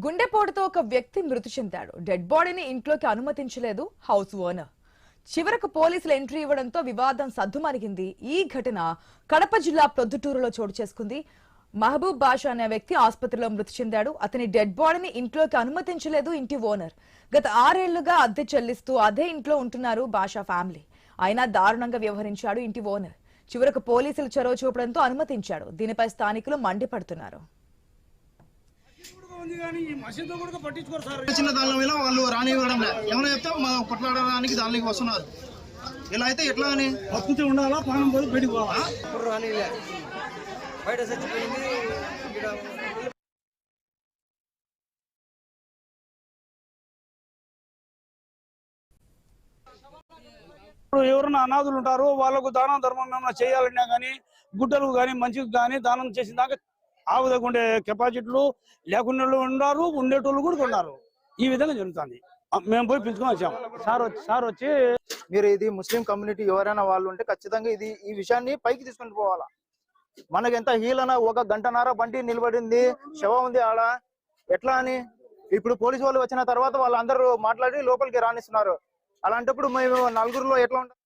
గుండెపోటుతో ఒక వ్యక్తి మృతి చెందాడు. డెడ్ బాడీని ఇంట్లోకి అనుమతించలేదు హౌస్ ఓనర్. చివరకు పోలీసులు ఎంట్రీ ఇవ్వడంతో వివాదం సద్దుమణిగింది. ఈ ఘటన కడప జిల్లా ప్రొద్దుటూరులో చోటు చేసుకుంది. మహబూబ్ బాషా అనే వ్యక్తి ఆసుపత్రిలో మృతి చెందాడు. అతని డెడ్ బాడీని ఇంట్లోకి అనుమతించలేదు ఇంటి ఓనర్. గత 6 ఏళ్లుగా అద్దె చెల్లిస్తూ అదే ఇంట్లో ఉంటున్నారు బాషా ఫ్యామిలీ. అయినా దారుణంగా వ్యవహరించాడు ఇంటి ఓనర్. చివరకు పోలీసులు చొరవ చూపడంతో అనుమతించాడు. దీనిపై స్థానికులు మండిపడుతున్నారు. చిన్న దానిలో మీద వాళ్ళు రానివ్వడం ఏమైనా చెప్తే కొట్లాడడానికి దానికి వస్తున్నారు. ఇలా అయితే ఎట్లా అని పక్కతో ఉండాలా, పానం పోయి బయటికి పోవాలా? బయట చచ్చిపోయింది. ఇప్పుడు ఎవరైనా అనాథులు ఉంటారు, వాళ్ళకు దానం ధర్మం ఏమైనా చేయాలన్నా కానీ, గుడ్డలు కానీ మంచికి కానీ దానం చేసిన దాకా ఆవుదకు ఉండే కెపాసిటీలు లేకుండా ఉన్నారు, ఉండేటోళ్ళు కూడా ఉన్నారు. ఈ విధంగా జరుగుతుంది. మేము పోయి పిలుచుకొని వచ్చాము. సార్ వచ్చి మీరు ఇది ముస్లిం కమ్యూనిటీ ఎవరైనా వాళ్ళు ఉంటే ఖచ్చితంగా ఈ విషయాన్ని పైకి తీసుకొని పోవాలా. మనకి ఎంత హీలన 1 గంటన్నర బండి నిలబడింది, శవం ఉంది ఆడ. ఎట్లా అని ఇప్పుడు పోలీసు వాళ్ళు వచ్చిన తర్వాత వాళ్ళందరూ మాట్లాడి లోపలికి రానిస్తున్నారు. అలాంటప్పుడు మేము నలుగురిలో ఎట్లా ఉంటాం?